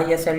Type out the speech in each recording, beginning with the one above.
ISL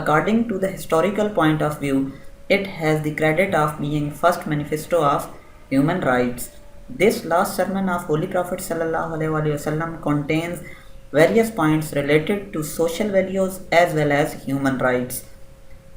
According to the historical point of view, it has the credit of being first manifesto of human rights. This last sermon of Holy Prophet sallallahu alaihi wasallam contains various points related to social values as well as human rights.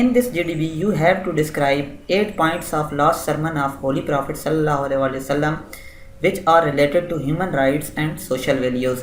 In this GDB, you have to describe 8 points of last sermon of Holy Prophet sallallahu alaihi wasallam which are related to human rights and social values.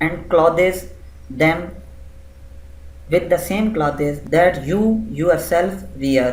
and clothes them with the same clothes that you yourself wear।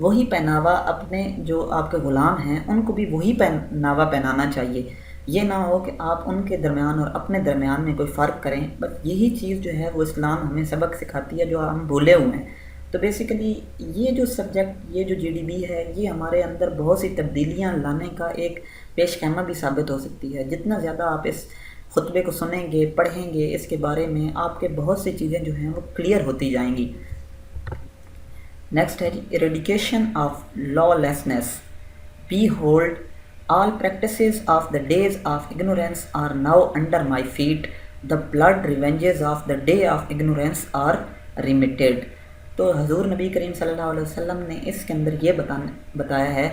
وہی پہناوا اپنے جو آپ کے غلام ہیں ان کو بھی وہی پہناوا پہنانا چاہیے. یہ نہ ہو کہ آپ ان کے درمیان اور اپنے درمیان میں کوئی فرق کریں. بس یہی چیز جو ہے وہ اسلام ہمیں سبق سکھاتی ہے جو ہم بھولے ہوئے ہیں. تو بیسیکلی یہ جو سبجیکٹ، یہ جو GDB ہے، یہ ہمارے اندر بہت سی تبدیلیاں لانے کا ایک پیش خیمہ بھی ثابت ہو سکتی ہے. جتنا زیادہ آپ اس خطبے کو سنیں گے، پڑھیں گے، اس کے بارے میں آپ کے بہت سی چیزیں جو ہیں وہ کلیئر ہوتی جائیں گی. نیکسٹ ہے eradication of lawlessness. Behold all practices of the days of ignorance are now under my feet. The blood revenges of the day of ignorance are remitted. تو حضور نبی کریم صلی اللہ علیہ وسلم نے اس کے اندر یہ بتایا ہے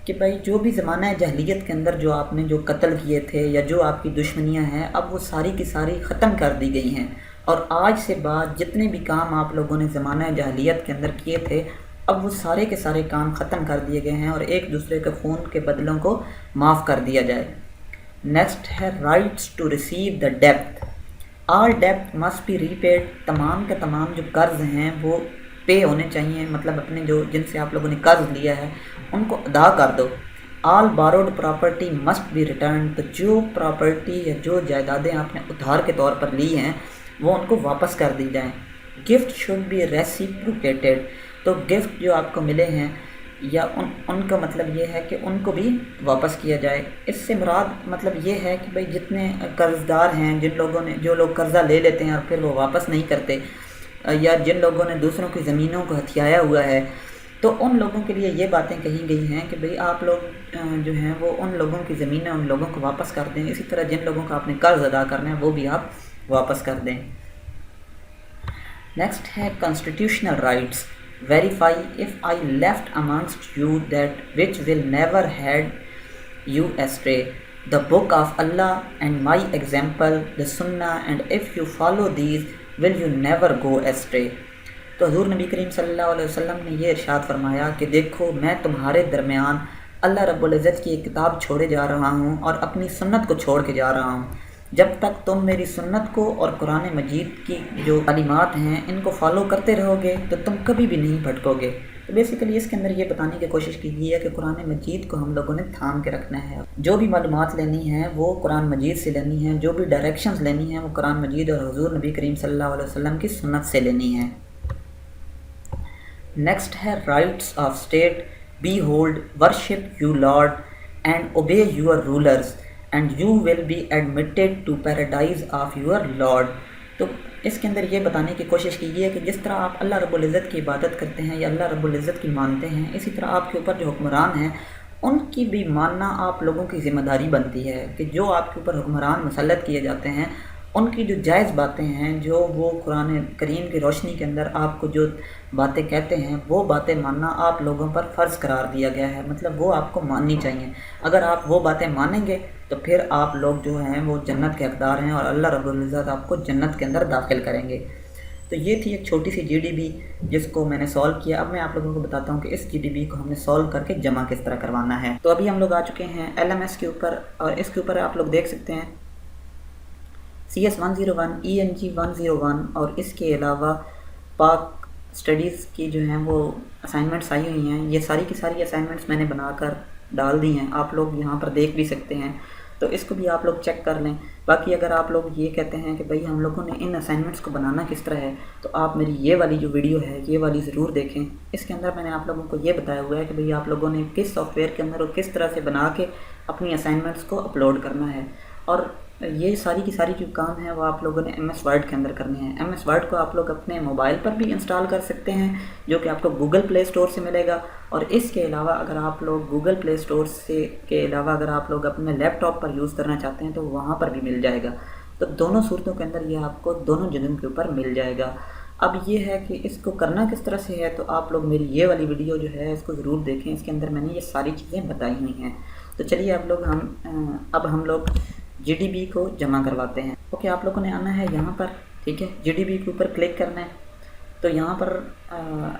کہ بھائی جو بھی زمانہ جاہلیت کے اندر جو آپ نے جو قتل کیے تھے یا جو آپ کی دشمنیاں ہیں، اب وہ ساری کی ساری ختم کر دی گئی ہیں. اور آج سے بعد جتنے بھی کام آپ لوگوں نے زمانہ جاہلیت کے اندر کیے تھے، اب وہ سارے کے سارے کام ختم کر دیے گئے ہیں اور ایک دوسرے کے خون کے بدلوں کو معاف کر دیا جائے. نیکسٹ ہے رائٹس ٹو ریسیو دا ڈیپتھ. آل ڈیپتھ مسٹ بی ریپیڈ. تمام کے تمام جو قرض ہیں وہ پے ہونے چاہیے، مطلب اپنے جو جن سے آپ لوگوں نے قرض لیا ہے ان کو ادا کر دو. All borrowed property must be return. تو جو پراپرٹی یا جو جائیدادیں آپ نے ادھار کے طور پر لی ہیں وہ ان کو واپس کر دی جائیں. Gift should be reciprocated. تو گفٹ جو آپ کو ملے ہیں یا ان کا مطلب یہ ہے کہ ان کو بھی واپس کیا جائے. اس سے مراد مطلب یہ ہے کہ بھئی جتنے قرض دار ہیں، جو لوگ قرضہ لے لیتے ہیں اور پھر وہ واپس نہیں کرتے، یا جن لوگوں نے دوسروں کی زمینوں کو ہتھیایا ہوا ہے، تو ان لوگوں کے لیے یہ باتیں کہی گئی ہیں کہ بھئی آپ لوگ جو ہیں وہ ان لوگوں کی زمینیں ان لوگوں کو واپس کر دیں. اسی طرح جن لوگوں کا آپ نے قرض ادا کرنا ہے وہ بھی آپ واپس کر دیں. نیکسٹ ہے constitutional rights. Verify if I left amongst you that which will never head you astray. The book of Allah and my example, the Sunnah, and if you follow these will you never go astray. تو حضور نبی کریم صلی اللہ علیہ وسلم نے یہ ارشاد فرمایا کہ دیکھو میں تمہارے درمیان اللہ رب العزت کی ایک کتاب چھوڑے جا رہا ہوں اور اپنی سنت کو چھوڑ کے جا رہا ہوں. جب تک تم میری سنت کو اور قرآن مجید کی جو تعلیمات ہیں ان کو فالو کرتے رہو گے تو تم کبھی بھی نہیں بھٹکو گے. تو بیسیکلی اس کے اندر یہ بتانے کی کوشش کی گئی ہے کہ قرآن مجید کو ہم لوگوں نے تھام کے رکھنا ہے. جو بھی معلومات لینی ہیں وہ قرآن مجید سے لینی ہیں، جو بھی ڈائریکشنز لینی ہیں وہ قرآن مجید اور حضور نبی کریم صلی اللہ علیہ وسلم کی سنت سے لینی ہیں. نیکسٹ ہے rights of state. Behold worship you lord and obey your rulers and you will be admitted to paradise of your lord. تو اس کے اندر یہ بتانے کی کوشش کی ہے کہ جس طرح آپ اللہ رب العزت کی عبادت کرتے ہیں یا اللہ رب العزت کی مانتے ہیں، اسی طرح آپ کے اوپر جو حکمران ہیں ان کی بھی ماننا آپ لوگوں کی ذمہ داری بنتی ہے کہ جو آپ کے اوپر حکمران مسلط کیے جاتے ہیں ان کی جو جائز باتیں ہیں، جو وہ قرآن کریم کی روشنی کے اندر آپ کو جو باتیں کہتے ہیں وہ باتیں ماننا آپ لوگوں پر فرض قرار دیا گیا ہے. مطلب وہ آپ کو ماننی چاہیے. اگر آپ وہ باتیں مانیں گے تو پھر آپ لوگ جو ہیں وہ جنت کے حقدار ہیں اور اللہ رب العزت آپ کو جنت کے اندر داخل کریں گے. تو یہ تھی ایک چھوٹی سی GDB جس کو میں نے سولو کیا. اب میں آپ لوگوں کو بتاتا ہوں کہ اس GDB کو ہم نے سولو کر کے جمع کس طرح کروانا ہے. تو ابھی ہم لوگ آ چکے ہیں LMS کے اوپر، اور اس کے اوپر آپ لوگ دیکھ سکتے ہیں CS 101 ENG 101 اور اس کے علاوہ پاک اسٹڈیز کی جو ہیں وہ اسائنمنٹس آئی ہوئی ہیں. یہ ساری کی ساری اسائنمنٹس میں نے بنا کر ڈال دی ہیں، آپ لوگ یہاں پر دیکھ بھی سکتے ہیں. تو اس کو بھی آپ لوگ چیک کر لیں. باقی اگر آپ لوگ یہ کہتے ہیں کہ بھئی ہم لوگوں نے ان اسائنمنٹس کو بنانا کس طرح ہے، تو آپ میری یہ والی جو ویڈیو ہے یہ والی ضرور دیکھیں. اس کے اندر میں نے آپ لوگوں کو یہ بتایا ہوا ہے کہ بھئی آپ لوگوں نے کس سافٹ ویئر کے اندر اور کس طرح سے بنا کے اپنی اسائنمنٹس کو اپلوڈ کرنا ہے. اور یہ ساری کی ساری جو کام ہے وہ آپ لوگوں نے MS Word کے اندر کرنے ہیں. MS Word کو آپ لوگ اپنے موبائل پر بھی انسٹال کر سکتے ہیں جو کہ آپ کو گوگل پلے اسٹور سے ملے گا، اور اس کے علاوہ اگر آپ لوگ گوگل پلے اسٹور سے کے علاوہ اگر آپ لوگ اپنے لیپ ٹاپ پر یوز کرنا چاہتے ہیں تو وہاں پر بھی مل جائے گا. تو دونوں صورتوں کے اندر یہ آپ کو دونوں جگہوں کے اوپر مل جائے گا. اب یہ ہے کہ اس کو کرنا کس طرح سے ہے، تو آپ لوگ میری یہ والی ویڈیو جو ہے اس کو ضرور دیکھیں. اس کے اندر میں نے یہ ساری چیزیں بتائی ہوئی ہیں. تو چلیے اب ہم لوگ GDB کو جمع کرواتے ہیں. اوکے، آپ لوگوں نے آنا ہے یہاں پر، ٹھیک ہے، GDB کے اوپر کلک کرنا ہے. تو یہاں پر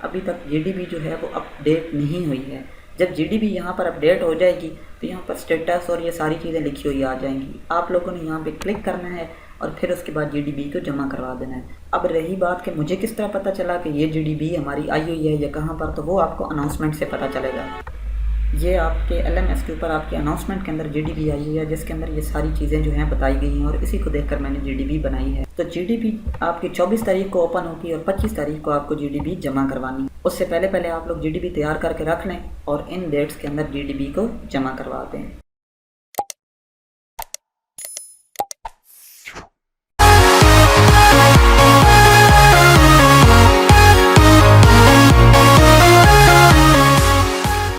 ابھی تک GDB جو ہے وہ اپ ڈیٹ نہیں ہوئی ہے. جب GDB یہاں پر اپ ڈیٹ ہو جائے گی تو یہاں پر اسٹیٹس اور یہ ساری چیزیں لکھی ہوئی آ جائیں گی. آپ لوگوں نے یہاں پہ کلک کرنا ہے اور پھر اس کے بعد جی ڈی بی کو جمع کروا دینا ہے۔ اب رہی بات کہ مجھے کس طرح پتہ چلا کہ یہ جی ڈی بی ہماری آئی ہوئی ہے یا کہاں پر، تو وہ آپ کو اناؤنسمنٹ سے پتہ چلے گا۔ یہ آپ کے ایل ایم ایس کے اوپر آپ کے اناؤنسمنٹ کے اندر جی ڈی بی آئی ہوئی ہے، جس کے اندر یہ ساری چیزیں جو ہیں بتائی گئی ہیں، اور اسی کو دیکھ کر میں نے جی ڈی بی بنائی ہے۔ تو جی ڈی بی آپ کی 24 تاریخ کو اوپن ہوگی اور 25 تاریخ کو آپ کو جی ڈی بی جمع کروانی ہے۔ اس سے پہلے آپ لوگ جی ڈی بی تیار کر کے رکھ لیں اور ان ڈیٹس کے اندر جی ڈی بی کو جمع کروا دیں۔